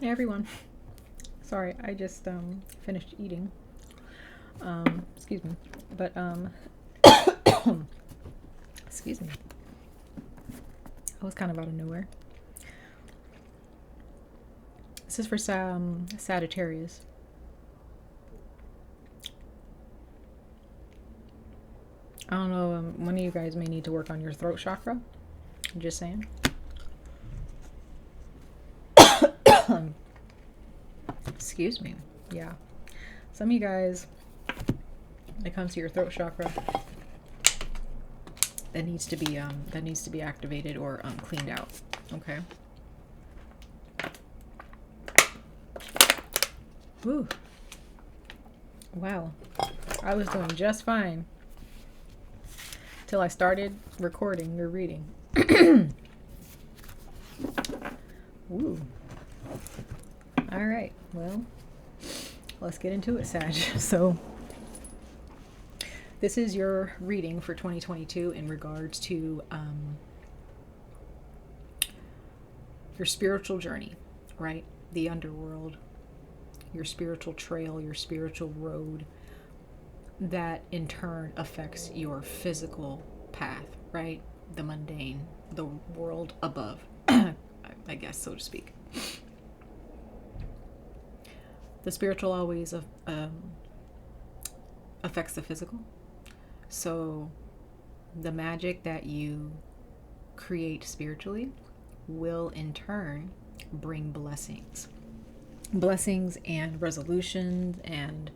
Hey everyone. Sorry, I just finished eating. Excuse me. But excuse me. I was kind of out of nowhere. This is for Sagittarius. I don't know, one of you guys may need to work on your throat chakra. I'm just saying. Excuse me. Yeah. Some of you guys, when it comes to your throat chakra, that needs to be activated or cleaned out. Okay. Woo. Wow. I was doing just fine till I started recording your reading. Ooh. All right. Well, let's get into it, Sag. So, this is your reading for 2022 in regards to your spiritual journey, right? The underworld, your spiritual trail, your spiritual road, that in turn affects your physical path, right? The mundane, the world above, I guess, so to speak. The spiritual always affects the physical. So the magic that you create spiritually will in turn bring blessings. Blessings and resolutions and,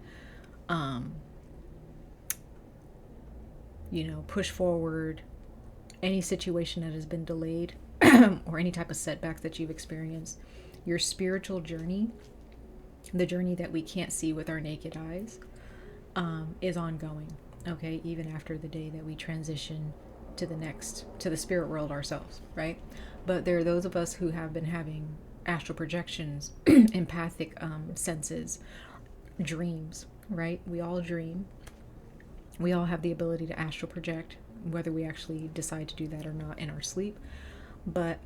push forward any situation that has been delayed or any type of setback that you've experienced. Your spiritual journey, the journey that we can't see with our naked eyes, is ongoing. Okay, even after the day that we transition to the spirit world ourselves, right? But there are those of us who have been having astral projections, empathic senses, dreams, right? We all dream. We all have the ability to astral project, whether we actually decide to do that or not in our sleep. But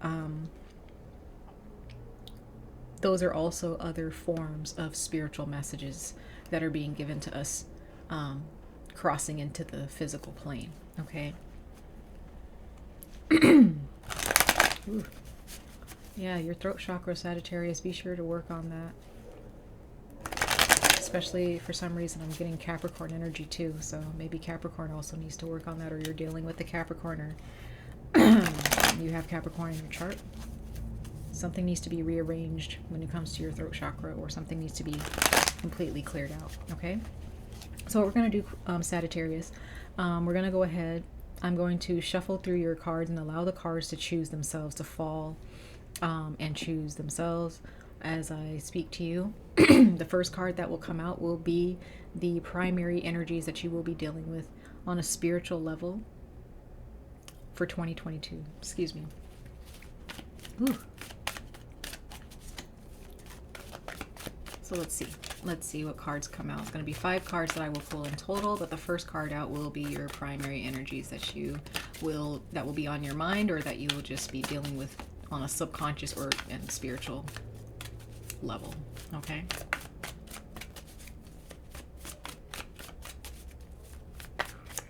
those are also other forms of spiritual messages that are being given to us, crossing into the physical plane. Okay. Ooh. Yeah, your throat chakra, Sagittarius, be sure to work on that. Especially for some reason I'm getting Capricorn energy too, so maybe Capricorn also needs to work on that, or you're dealing with the Capricorner. You have Capricorn in your chart. Something needs to be rearranged when it comes to your throat chakra, or something needs to be completely cleared out. Okay. So what we're going to do, Sagittarius, we're going to go ahead. I'm going to shuffle through your cards and allow the cards to choose themselves, to fall and choose themselves as I speak to you. The first card that will come out will be the primary energies that you will be dealing with on a spiritual level for 2022. Excuse me. Ooh. So let's see what cards come out. It's going to be 5 cards that I will pull in total, but the first card out will be your primary energies that will be on your mind, or that you will just be dealing with on a subconscious or and spiritual level. Okay.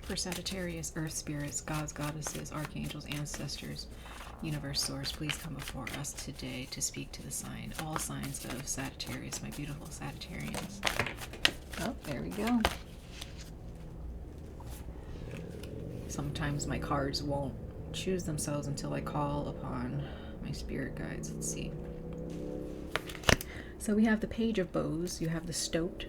For Sagittarius, earth spirits, gods, goddesses, archangels, ancestors, universe source, please come before us today to speak to the sign, all signs of Sagittarius, my beautiful Sagittarians. Oh, there we go. Sometimes my cards won't choose themselves until I call upon my spirit guides. Let's see. So we have the Page of Bows, you have the Stoat,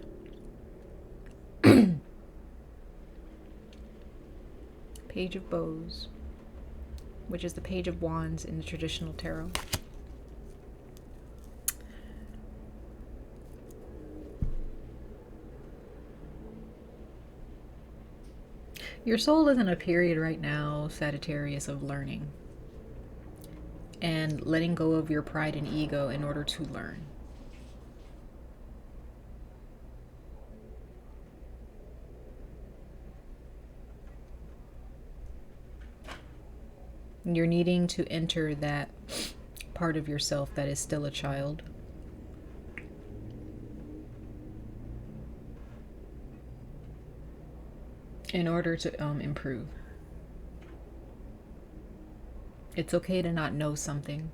Page of Bows, which is the Page of Wands in the traditional tarot. Your soul is in a period right now, Sagittarius, of learning and letting go of your pride and ego in order to learn. You're needing to enter that part of yourself that is still a child, in order to improve. It's okay to not know something.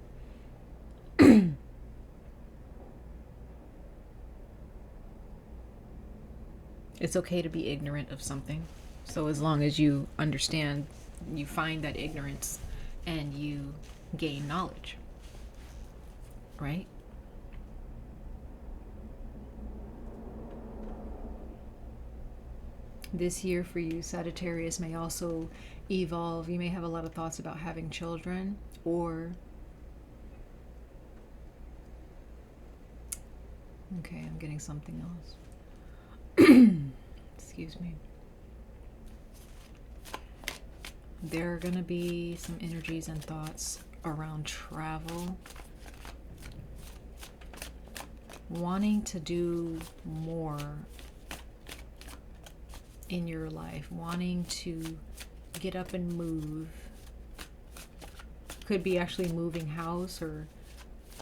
It's okay to be ignorant of something. So as long as you understand, you find that ignorance and you gain knowledge, right? This year for you, Sagittarius, may also evolve. You may have a lot of thoughts about having children, or okay, I'm getting something else. Excuse me. There are going to be some energies and thoughts around travel, wanting to do more in your life, wanting to get up and move. Could be actually moving house, or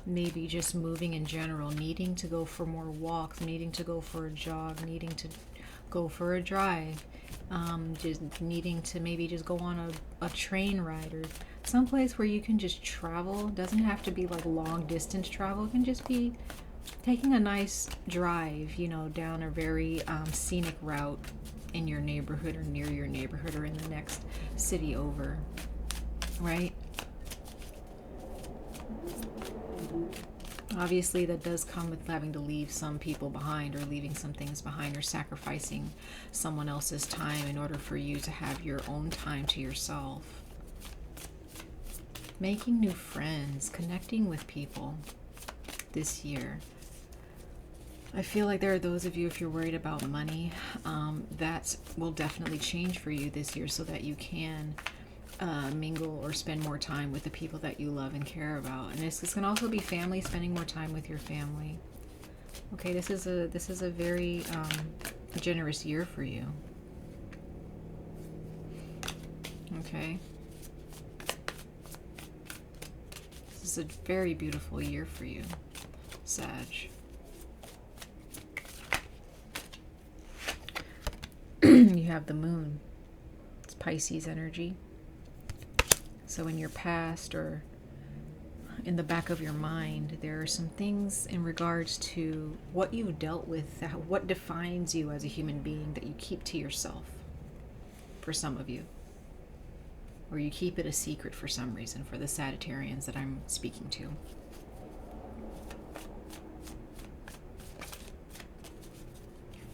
maybe just moving in general, needing to go for more walks, needing to go for a jog, needing to go for a drive, just needing to maybe just go on a train ride, or someplace where you can just travel. Doesn't have to be like long distance travel. It can just be taking a nice drive, you know, down a very scenic route in your neighborhood or near your neighborhood or in the next city over, right? Obviously, that does come with having to leave some people behind, or leaving some things behind, or sacrificing someone else's time in order for you to have your own time to yourself. Making new friends, connecting with people this year. I feel like there are those of you, if you're worried about money, that will definitely change for you this year, so that you can mingle or spend more time with the people that you love and care about. And this can also be family, spending more time with your family. Okay, this is a very generous year for you. Okay, this is a very beautiful year for you, Sag. You have the moon. It's Pisces energy. So in your past, or in the back of your mind, there are some things in regards to what you've dealt with, what defines you as a human being, that you keep to yourself, for some of you. Or you keep it a secret for some reason, for the Sagittarians that I'm speaking to.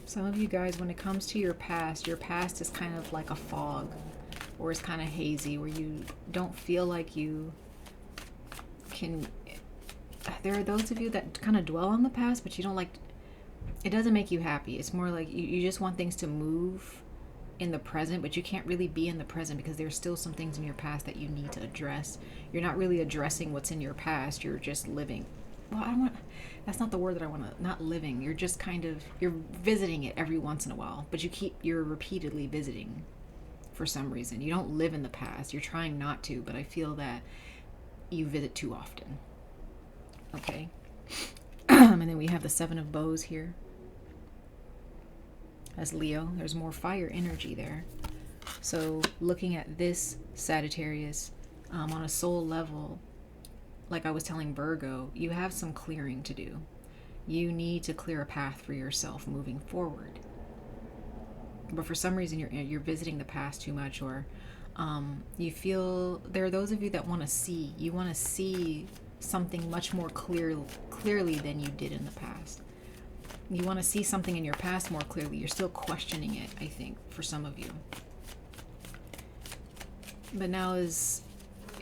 Some of you guys, when it comes to your past is kind of like a fog, or it's kind of hazy, where you don't feel like you can. There are those of you that kind of dwell on the past, but you don't like, it doesn't make you happy. It's more like you just want things to move in the present, but you can't really be in the present because there's still some things in your past that you need to address. You're not really addressing what's in your past, you're just living. Well, that's not the word that I want to, not living. You're just kind of, you're visiting it every once in a while, but you're repeatedly visiting for some reason. You don't live in the past. You're trying not to, but I feel that you visit too often. Okay. And then we have the Seven of Bows here. As Leo, there's more fire energy there. So looking at this Sagittarius on a soul level, like I was telling Virgo, you have some clearing to do. You need to clear a path for yourself moving forward. But for some reason you're visiting the past too much, or you feel, there are those of you that want to see something much more clearly than you did in the past. You want to see something in your past more clearly. You're still questioning it, I think, for some of you. But now is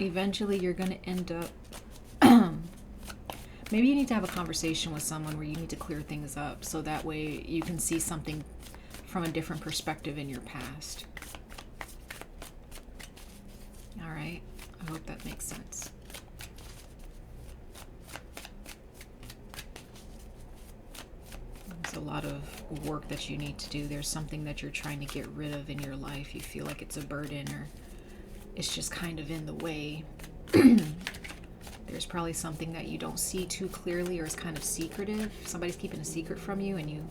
eventually you're going to end up, maybe you need to have a conversation with someone where you need to clear things up, so that way you can see something from a different perspective in your past. All right, I hope that makes sense. There's a lot of work that you need to do. There's something that you're trying to get rid of in your life. You feel like it's a burden, or it's just kind of in the way. There's probably something that you don't see too clearly, or is kind of secretive. Somebody's keeping a secret from you, and you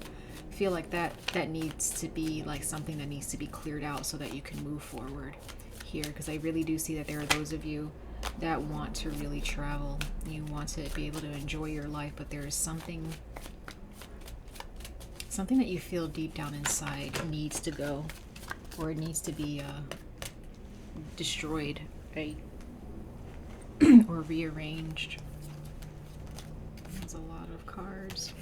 feel like that needs to be like something that needs to be cleared out so that you can move forward here, because I really do see that there are those of you that want to really travel. You want to be able to enjoy your life, but there is something that you feel deep down inside needs to go, or it needs to be destroyed, right? Or rearranged. There's a lot of cards.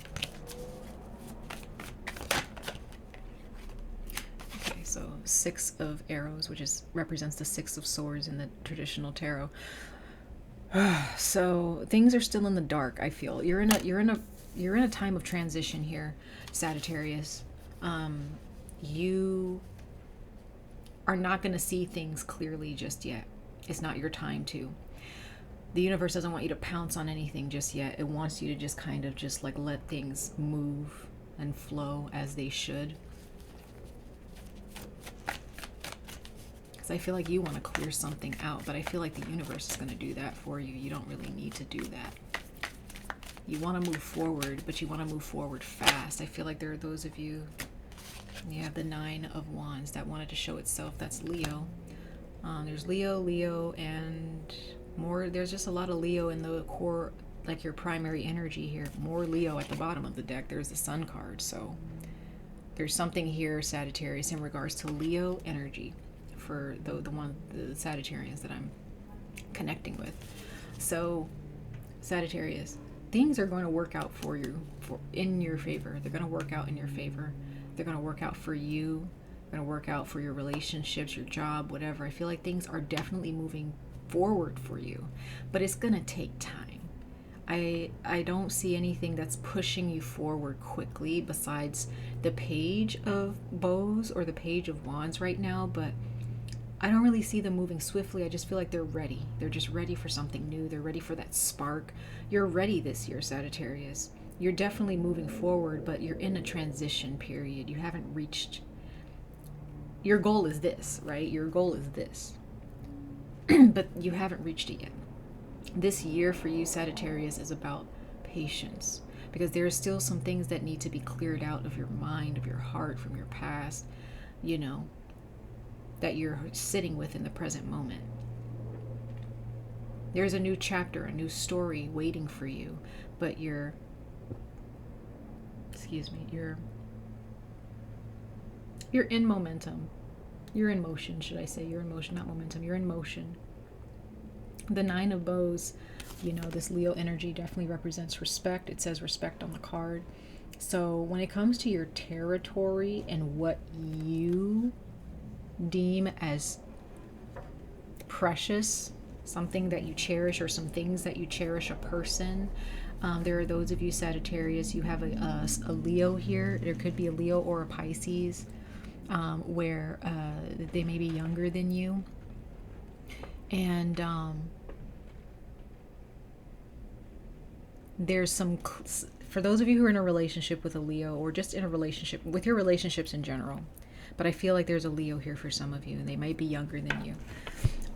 Okay, so 6 of Arrows, which represents the 6 of Swords in the traditional tarot. So things are still in the dark. I feel you're in a time of transition here, Sagittarius. You are not going to see things clearly just yet. It's not your time to. The universe doesn't want you to pounce on anything just yet. It wants you to just kind of just like let things move and flow as they should. Because I feel like you want to clear something out, but I feel like the universe is going to do that for you. You don't really need to do that. You want to move forward, but you want to move forward fast. I feel like there are those of you, you have the 9 of Wands that wanted to show itself. That's Leo. There's Leo, and more. There's just a lot of Leo in the core, like your primary energy here. More Leo at the bottom of the deck. There's the Sun card. So there's something here, Sagittarius, in regards to Leo energy for the Sagittarians that I'm connecting with. So Sagittarius, things are going to work out for you, in your favor. They're going to work out in your favor. They're going to work out for you. They're going to work out for your relationships, your job, whatever. I feel like things are definitely moving forward for you, but it's going to take time. I don't see anything that's pushing you forward quickly besides the Page of Bows or the Page of Wands right now, but I don't really see them moving swiftly. I just feel like they're ready. They're just ready for something new. They're ready for that spark. You're ready this year, Sagittarius. You're definitely moving forward, but you're in a transition period. You haven't reached... Your goal is this, right? Your goal is this. But you haven't reached it yet. This year for you, Sagittarius, is about patience, because there are still some things that need to be cleared out of your mind, of your heart, from your past, you know, that you're sitting with in the present moment. There's a new chapter, a new story waiting for you, but you're in momentum. You're in motion, should I say. You're in motion, not momentum. You're in motion. The 9 of Bows, you know, this Leo energy definitely represents respect. It says respect on the card. So when it comes to your territory and what you deem as precious, something that you cherish, or some things that you cherish, a person, there are those of you, Sagittarius, you have a Leo here. There could be a Leo or a Pisces, where they may be younger than you. And there's some, for those of you who are in a relationship with a Leo, or just in a relationship with your relationships in general, but I feel like there's a Leo here for some of you, and they might be younger than you.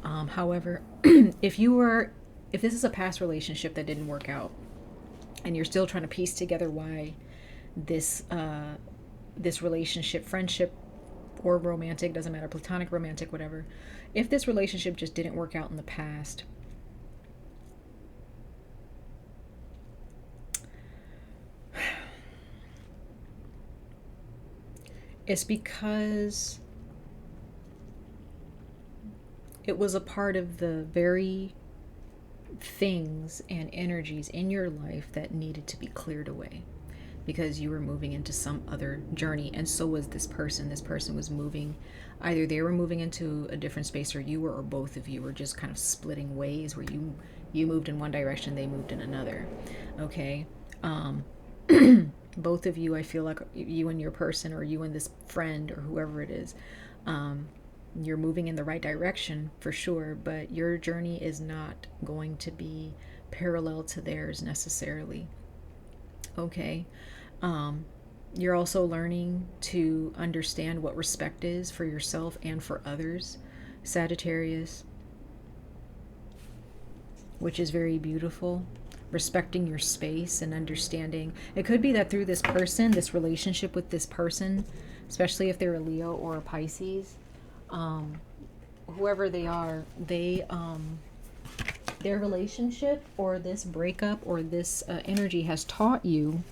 However, if this is a past relationship that didn't work out, and you're still trying to piece together why this relationship, friendship or romantic, doesn't matter, platonic, romantic, whatever, if this relationship just didn't work out in the past, it's because it was a part of the very things and energies in your life that needed to be cleared away, because you were moving into some other journey, and so was this person. This person was moving, either they were moving into a different space, or you were, or both of you were just kind of splitting ways, where you moved in one direction, they moved in another. Okay. Both of you, I feel like you and your person, or you and this friend, or whoever it is, you're moving in the right direction for sure, but your journey is not going to be parallel to theirs necessarily. Okay. You're also learning to understand what respect is for yourself and for others, Sagittarius, which is very beautiful. respecting your space and understanding. It could be that through this person, this relationship with this person, especially if they're a Leo or a Pisces, whoever they are, their relationship or this breakup or this energy has taught you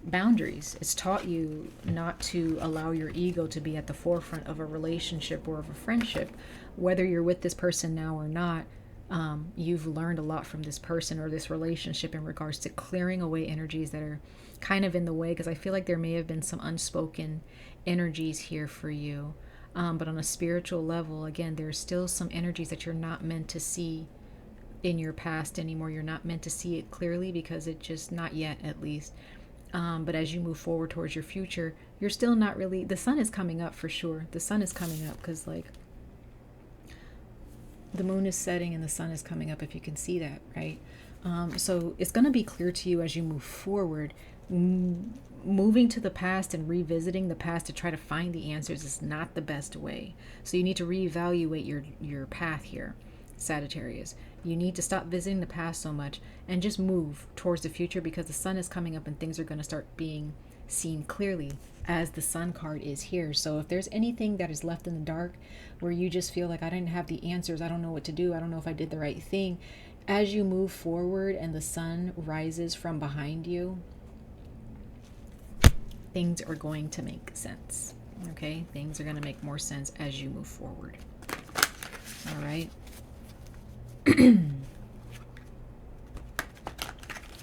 boundaries. It's taught you not to allow your ego to be at the forefront of a relationship or of a friendship. Whether you're with this person now or not, you've learned a lot from this person or this relationship in regards to clearing away energies that are kind of in the way, because I feel like there may have been some unspoken energies here for you. But on a spiritual level, again, there's still some energies that you're not meant to see in your past anymore. You're not meant to see it clearly because it just, not yet at least. But as you move forward towards your future, you're still not really, the sun is coming up for sure. The sun is coming up because like the moon is setting and the sun is coming up, if you can see that, right? So it's going to be clear to you as you move forward. Moving to the past and revisiting the past to try to find the answers is not the best way. So you need to reevaluate your path here, Sagittarius. You need to stop visiting the past so much and just move towards the future, because the sun is coming up and things are going to start being seen clearly as the sun card is here. So if there's anything that is left in the dark where you just feel like I didn't have the answers, I don't know what to do, I don't know if I did the right thing, as you move forward and the sun rises from behind you, things are going to make sense. Okay, things are going to make more sense as you move forward. All right.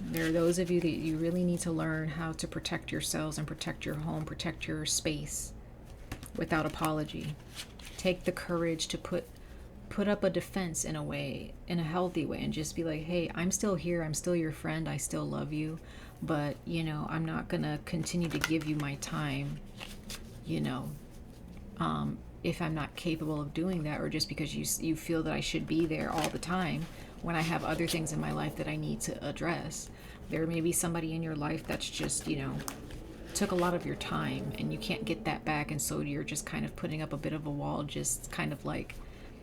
There are those of you that you really need to learn how to protect yourselves and protect your home, protect your space without apology. Take the courage to put up a defense in a way, in a healthy way, and just be like, hey, I'm still here, I'm still your friend, I still love you, but you know, I'm not gonna continue to give you my time, you know, if I'm not capable of doing that, or just because you feel that I should be there all the time when I have other things in my life that I need to address. There may be somebody in your life that's just, you know, took a lot of your time and you can't get that back, and so you're just kind of putting up a bit of a wall, just kind of like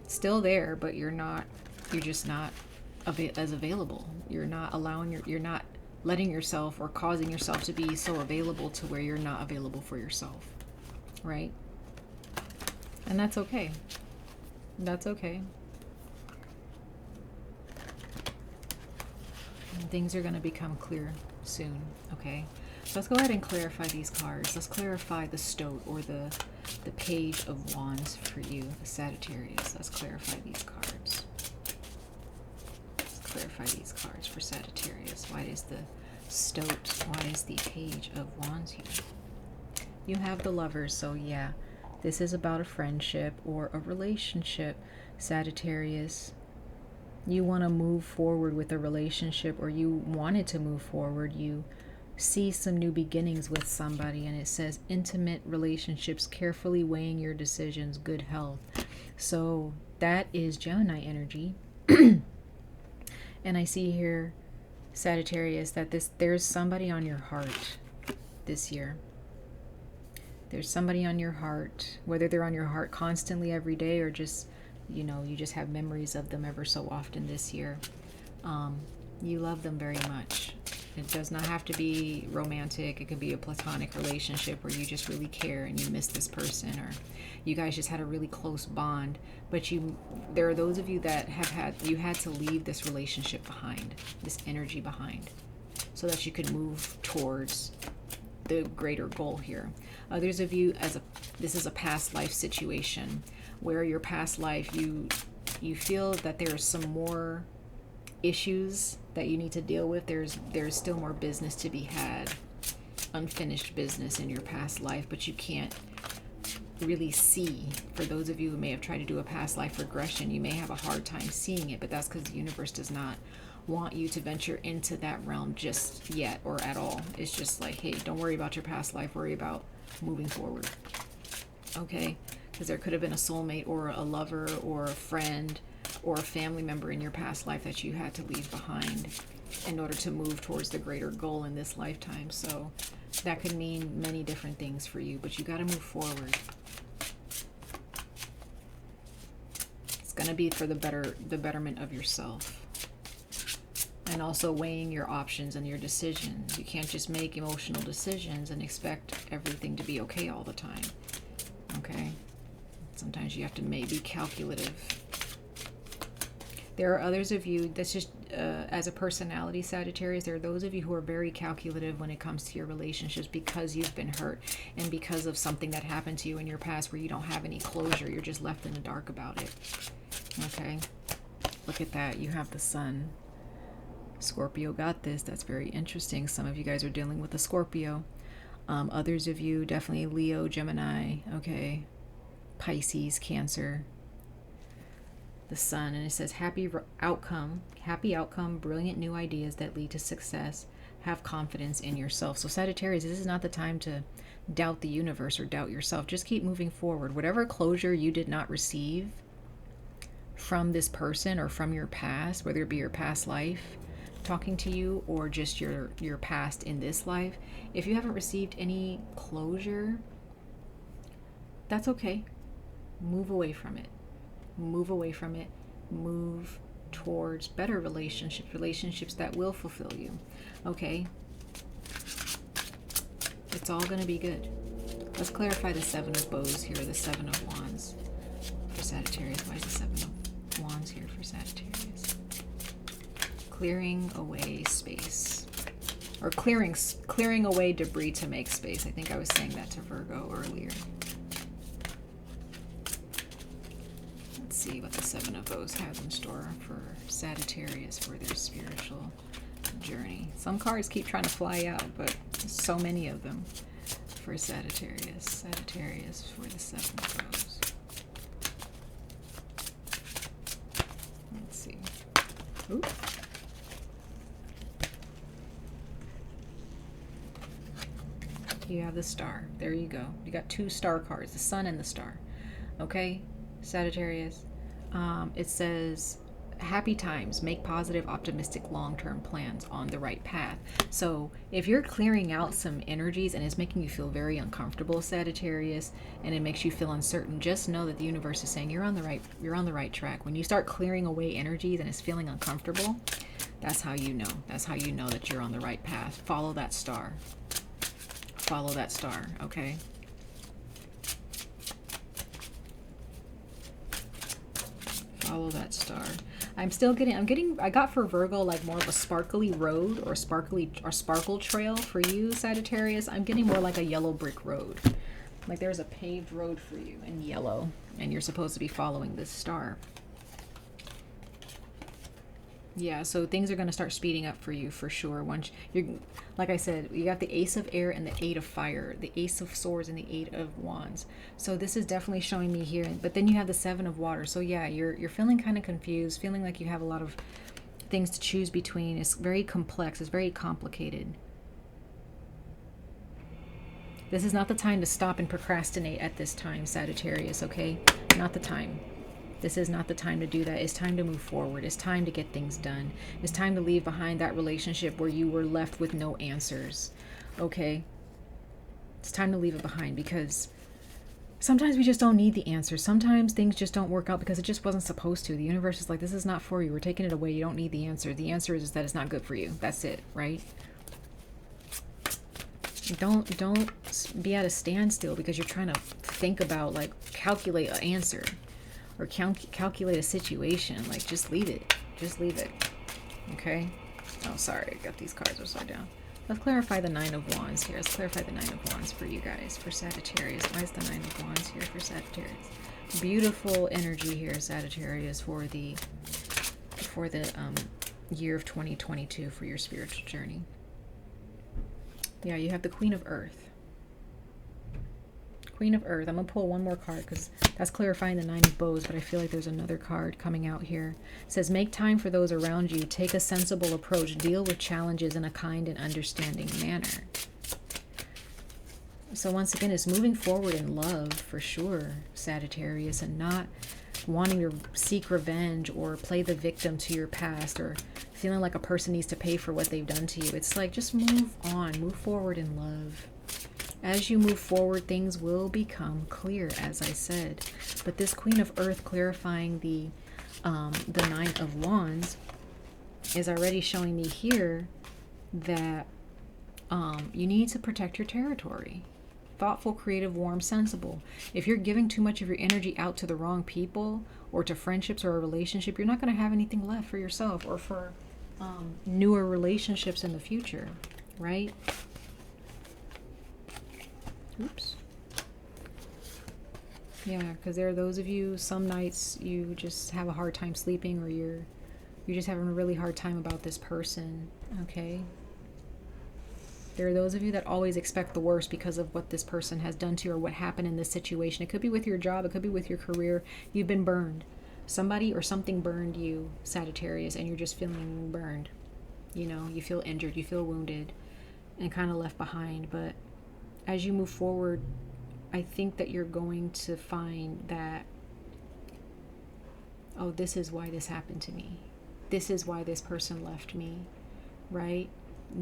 still there, but you're just not as available. You're not allowing you're not letting yourself or causing yourself to be so available to where you're not available for yourself, right? And that's okay. That's okay. And things are going to become clear soon, okay? So let's go ahead and clarify these cards. Let's clarify the Stoat or the Page of Wands for you, the Sagittarius. Let's clarify these cards. Let's clarify these cards for Sagittarius. Why is the Stoat? Why is the Page of Wands here? You have the Lovers, so yeah. This is about a friendship or a relationship, Sagittarius. You want to move forward with a relationship, or you wanted to move forward. You see some new beginnings with somebody, and it says intimate relationships, carefully weighing your decisions, good health. So that is Gemini energy. And I see here, Sagittarius, that there's somebody on your heart this year. There's somebody on your heart, whether they're on your heart constantly every day or just, you know, you just have memories of them ever so often this year. You love them very much. It does not have to be romantic. It could be a platonic relationship where you just really care and you miss this person, or you guys just had a really close bond. But there are those of you that you had to leave this relationship behind, this energy behind, so that you could move towards the greater goal here. Others of you, this is a past life situation where your past life, you feel that there's some more issues that you need to deal with. There's still more business to be had, unfinished business in your past life, but you can't really see. For those of you who may have tried to do a past life regression, you may have a hard time seeing it, but that's because the universe does not want you to venture into that realm just yet or at all. It's just like, hey, don't worry about your past life, worry about moving forward. Okay? Because there could have been a soulmate or a lover or a friend or a family member in your past life that you had to leave behind in order to move towards the greater goal in this lifetime. So that could mean many different things for you, but you got to move forward. It's going to be for the betterment of yourself. And also weighing your options and your decisions. You can't just make emotional decisions and expect everything to be okay all the time. Okay? Sometimes you have to maybe be calculative. There are others of you, that's just as a personality, Sagittarius, there are those of you who are very calculative when it comes to your relationships because you've been hurt and because of something that happened to you in your past where you don't have any closure. You're just left in the dark about it. Okay? Look at that. You have the Sun. Scorpio got this. That's very interesting. Some of you guys are dealing with a Scorpio. Others of you, definitely Leo, Gemini, okay? Pisces, Cancer. The Sun, and it says happy outcome, brilliant new ideas that lead to success. Have confidence in yourself. So Sagittarius, this is not the time to doubt the universe or doubt yourself. Just keep moving forward. Whatever closure you did not receive from this person or from your past, whether it be your past life talking to you or just your past in this life, if you haven't received any closure, that's okay. Move away from it. Move away from it. Move towards better relationships that will fulfill you. Okay? It's all going to be good. Let's clarify the Seven of Bows here, the Seven of Wands for Sagittarius. Why is the Seven of Wands here for Sagittarius? Clearing away space. Or clearing away debris to make space. I think I was saying that to Virgo earlier. See what the Seven of Bows has in store for Sagittarius for their spiritual journey. Some cards keep trying to fly out, but so many of them for Sagittarius. Sagittarius for the Seven of Bows. Let's see. Ooh. You have the Star. There you go. You got two star cards, the Sun and the Star. Okay, Sagittarius. It says, happy times, make positive, optimistic, long-term plans on the right path. So if you're clearing out some energies and it's making you feel very uncomfortable, Sagittarius, and it makes you feel uncertain, just know that the universe is saying you're on the right track. When you start clearing away energies and it's feeling uncomfortable, that's how you know. That's how you know that you're on the right path. Follow that star. Follow that star, okay? Follow that star. I got for Virgo like more of a sparkly road or sparkle trail. For you, Sagittarius, I'm getting more like a yellow brick road. Like there's a paved road for you in yellow and you're supposed to be following this star. Yeah, so things are going to start speeding up for you for sure. Once you're, like I said, you got the Ace of Air and the Eight of Fire, the Ace of Swords and the Eight of Wands. So this is definitely showing me here. But then you have the Seven of Water. So yeah, you're feeling kind of confused, feeling like you have a lot of things to choose between. It's very complex. It's very complicated. This is not the time to stop and procrastinate at this time, Sagittarius, okay? Not the time. This is not the time to do that. It's time to move forward. It's time to get things done. It's time to leave behind that relationship where you were left with no answers. Okay? It's time to leave it behind because sometimes we just don't need the answers. Sometimes things just don't work out because it just wasn't supposed to. The universe is like, this is not for you. We're taking it away. You don't need the answer. The answer is that it's not good for you. That's it, right? Don't be at a standstill because you're trying to think about, like, calculate an answer. Or calculate a situation. Like, just leave it. Just leave it. Okay? Oh, sorry. I got these cards upside down. Let's clarify the Nine of Wands here. Let's clarify the Nine of Wands for you guys. For Sagittarius. Why is the Nine of Wands here for Sagittarius? Beautiful energy here, Sagittarius, for the year of 2022 for your spiritual journey. Yeah, you have the Queen of Earth. Queen of Earth. I'm going to pull one more card because that's clarifying the Nine of Bows, but I feel like there's another card coming out here. It says, make time for those around you. Take a sensible approach. Deal with challenges in a kind and understanding manner. So once again, it's moving forward in love for sure, Sagittarius, and not wanting to seek revenge or play the victim to your past or feeling like a person needs to pay for what they've done to you. It's like, just move on. Move forward in love. As you move forward, things will become clear, as I said. But this Queen of Earth clarifying the Nine of Wands, is already showing me here that you need to protect your territory. Thoughtful, creative, warm, sensible. If you're giving too much of your energy out to the wrong people or to friendships or a relationship, you're not going to have anything left for yourself or for newer relationships in the future, right? Oops. Yeah, because there are those of you, some nights you just have a hard time sleeping, or you're just having a really hard time about this person, okay? There are those of you that always expect the worst because of what this person has done to you or what happened in this situation. It could be with your job, it could be with your career. You've been burned. Somebody or something burned you, Sagittarius, and you're just feeling burned. You know, you feel injured, you feel wounded, and kind of left behind. But as you move forward, I think that you're going to find that, oh, this is why this happened to me. This is why this person left me, right?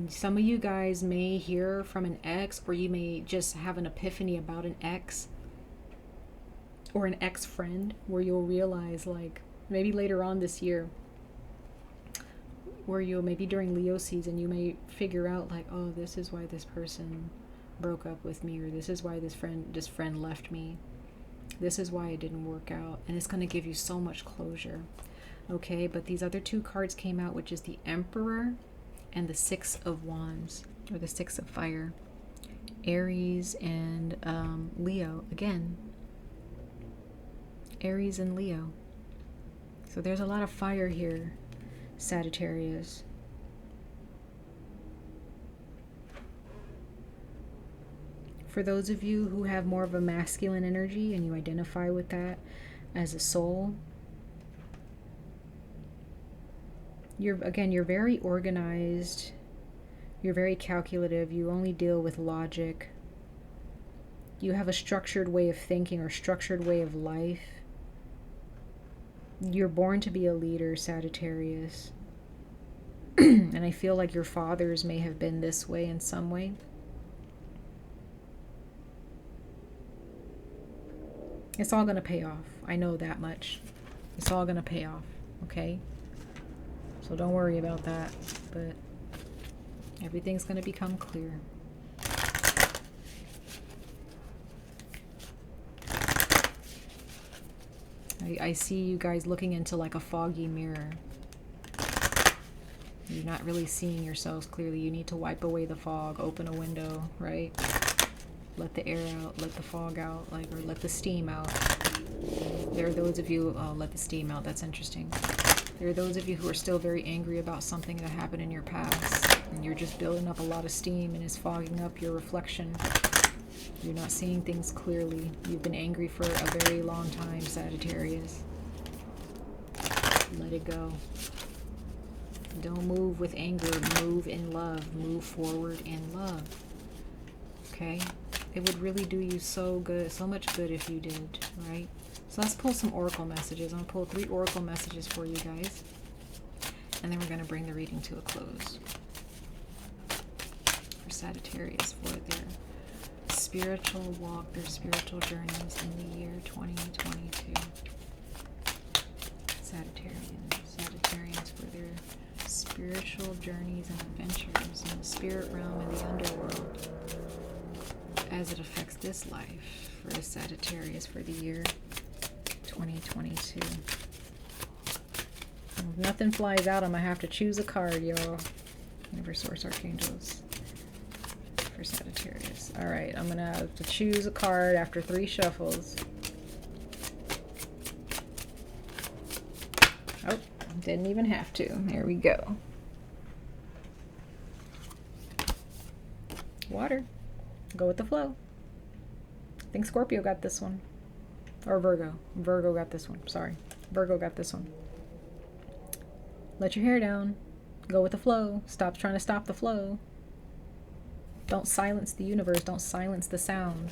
Some of you guys may hear from an ex, or you may just have an epiphany about an ex or an ex-friend, where you'll realize, like, maybe later on this year, where you'll, maybe during Leo season, you may figure out, like, oh, this is why this person broke up with me, or this is why this friend left me. This is why it didn't work out. And it's going to give you so much closure. Okay, but these other two cards came out, which is the Emperor and the Six of Wands, or the Six of Fire. Aries and Leo again. Aries and Leo. So there's a lot of fire here, Sagittarius. For those of you who have more of a masculine energy and you identify with that as a soul, you're very organized, you're very calculative, you only deal with logic, you have a structured way of thinking or structured way of life. You're born to be a leader, Sagittarius. And I feel like your fathers may have been this way in some way. It's all going to pay off. I know that much. It's all going to pay off, okay? So don't worry about that, but everything's going to become clear. I see you guys looking into like a foggy mirror. You're not really seeing yourselves clearly. You need to wipe away the fog, open a window, right? Let the air out, let the fog out, like, or let the steam out. There are those of you, oh, let the steam out, that's interesting. There are those of you who are still very angry about something that happened in your past, and you're just building up a lot of steam and it's fogging up your reflection. You're not seeing things clearly. You've been angry for a very long time, Sagittarius. Let it go. Don't move with anger, move in love, move forward in love. Okay? It would really do you so good, so much good if you did, right? So let's pull some oracle messages. I'm going to pull 3 oracle messages for you guys. And then we're going to bring the reading to a close. For Sagittarius, for their spiritual walk, their spiritual journeys in the year 2022. Sagittarians for their spiritual journeys and adventures in the spirit realm and the underworld, as it affects this life for the Sagittarius for the year 2022. If nothing flies out, I'm going to have to choose a card, y'all. Never Source Archangels for Sagittarius. Alright, I'm going to have to choose a card after 3 shuffles. Oh, didn't even have to. There we go. Water. Go with the flow. I think Scorpio got this one. Or Virgo. Virgo got this one. Sorry. Virgo got this one. Let your hair down. Go with the flow. Stop trying to stop the flow. Don't silence the universe. Don't silence the sound.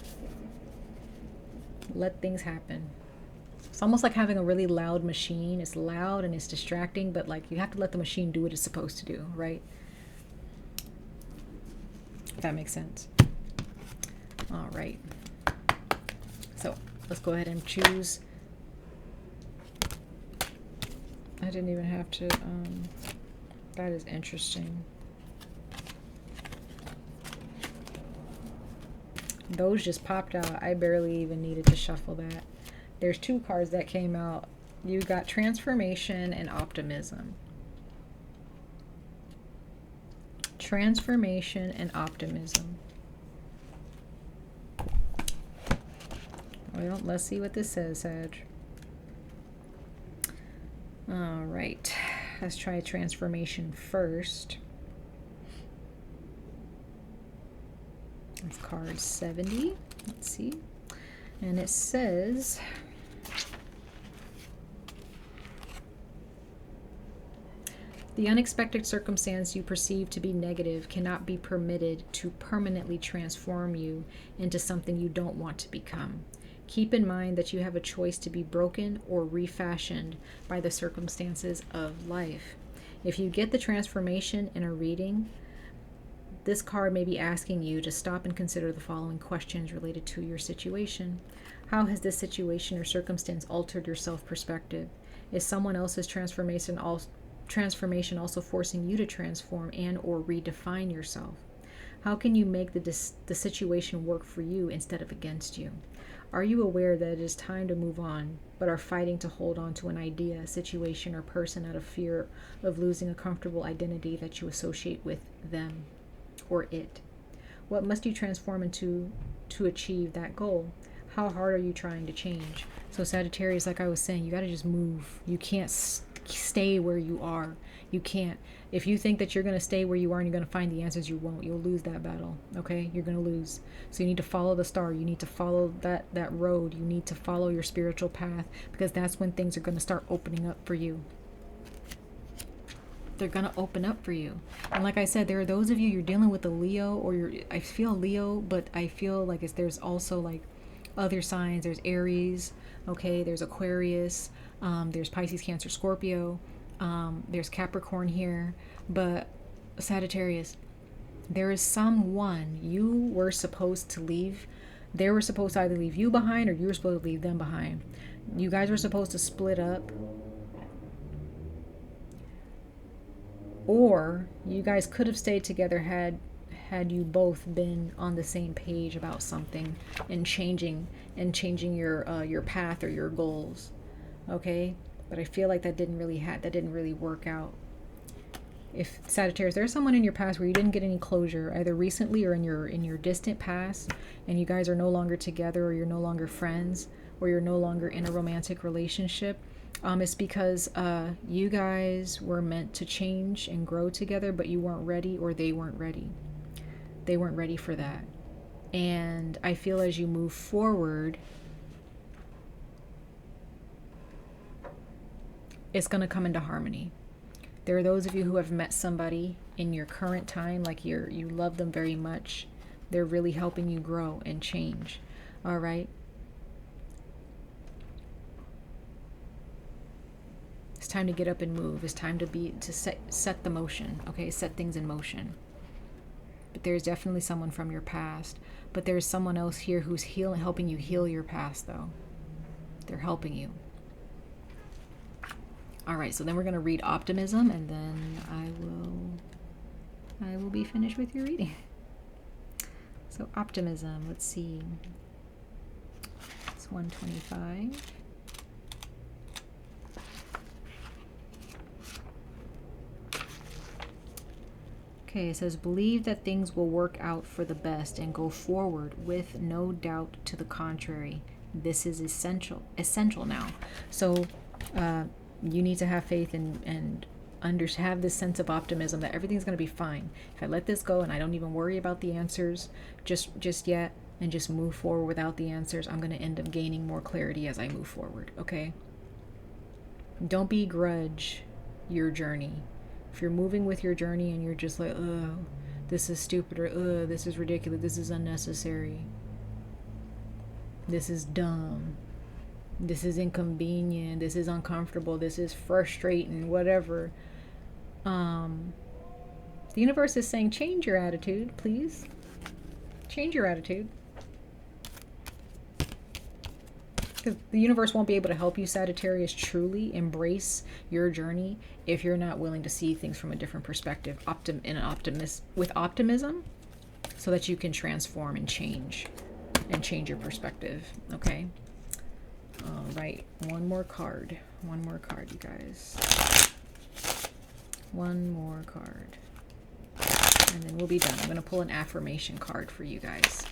Let things happen. It's almost like having a really loud machine. It's loud and it's distracting, but like you have to let the machine do what it's supposed to do, right? If that makes sense. All right. So let's go ahead and choose. I didn't even have to That is interesting. Those just popped out. I barely even needed to shuffle that. There's two cards that came out. You got transformation and optimism. Transformation and optimism. Well, let's see what this says, Sag. All right. Let's try transformation first. That's card 70. Let's see. And it says, the unexpected circumstance you perceive to be negative cannot be permitted to permanently transform you into something you don't want to become. Keep in mind that you have a choice to be broken or refashioned by the circumstances of life. If you get the transformation in a reading, this card may be asking you to stop and consider the following questions related to your situation. How has this situation or circumstance altered your self-perspective? Is someone else's transformation also forcing you to transform and or redefine yourself? How can you make the situation work for you instead of against you? Are you aware that it is time to move on, but are fighting to hold on to an idea, situation, or person out of fear of losing a comfortable identity that you associate with them or it? What must you transform into to achieve that goal? How hard are you trying to change? So Sagittarius, like I was saying, you got to just move. You can't stay where you are. You can't. If you think that you're going to stay where you are and you're going to find the answers, you won't. You'll lose that battle. Okay? You're going to lose. So you need to follow the star. You need to follow that road. You need to follow your spiritual path, because that's when things are going to start opening up for you. They're going to open up for you. And like I said, there are those of you, you're dealing with a Leo, or I feel Leo, but I feel like there's also like other signs. There's Aries, okay? There's Aquarius, there's Pisces, Cancer, Scorpio, there's Capricorn here. But Sagittarius, there is someone you were supposed to leave. They were supposed to either leave you behind or you were supposed to leave them behind. You guys were supposed to split up, or you guys could have stayed together had you both been on the same page about something and changing your path or your goals. Okay? But I feel like that didn't really work out. If Sagittarius, there's someone in your past where you didn't get any closure, either recently or in your distant past, and you guys are no longer together, or you're no longer friends, or you're no longer in a romantic relationship. It's because you guys were meant to change and grow together, but you weren't ready, or they weren't ready. They weren't ready for that. And I feel as you move forward, it's going to come into harmony. There are those of you who have met somebody in your current time, like you love them very much. They're really helping you grow and change. All right? It's time to get up and move. It's time to set the motion, okay? Set things in motion. But there's definitely someone from your past. But there's someone else here who's helping you heal your past, though. They're helping you. All right, so then we're going to read Optimism, and then I will be finished with your reading. So Optimism, let's see. It's 125. Okay, it says, believe that things will work out for the best and go forward with no doubt to the contrary. This is essential now. So you need to have faith and have this sense of optimism that everything's going to be fine. If I let this go and I don't even worry about the answers just yet, and just move forward without the answers, I'm going to end up gaining more clarity as I move forward, okay? Don't begrudge your journey. If you're moving with your journey and you're just like, oh, this is stupid, or this is ridiculous, this is unnecessary, this is dumb, this is inconvenient, this is uncomfortable, this is frustrating, whatever. The universe is saying, change your attitude, please. Change your attitude. Because the universe won't be able to help you, Sagittarius, truly embrace your journey if you're not willing to see things from a different perspective, with optimism, so that you can transform and change your perspective. Okay. All right. One more card. One more card, you guys. One more card. And then we'll be done. I'm going to pull an affirmation card for you guys.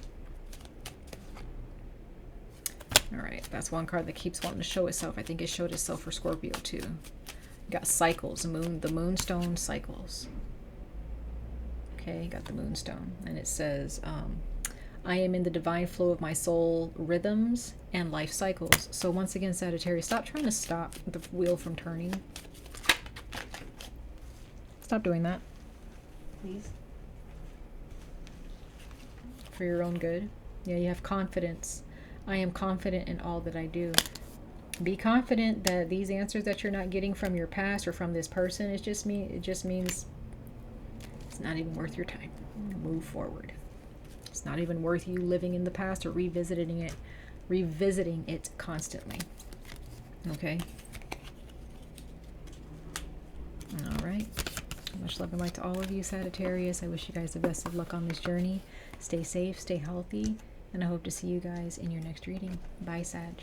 All right, that's one card that keeps wanting to show itself. I think it showed itself for Scorpio too. You got cycles, the moonstone cycles. Okay, got the moonstone. And it says, I am in the divine flow of my soul rhythms and life cycles. So once again, Sagittarius, stop trying to stop the wheel from turning. Stop doing that, please. For your own good. Yeah, you have confidence. I am confident in all that I do. Be confident that these answers that you're not getting from your past or from this person, it just means it's not even worth your time. Move forward. It's not even worth you living in the past or revisiting it constantly. Okay? All right. Much love and light to all of you, Sagittarius. I wish you guys the best of luck on this journey. Stay safe, stay healthy, and I hope to see you guys in your next reading. Bye, Sag.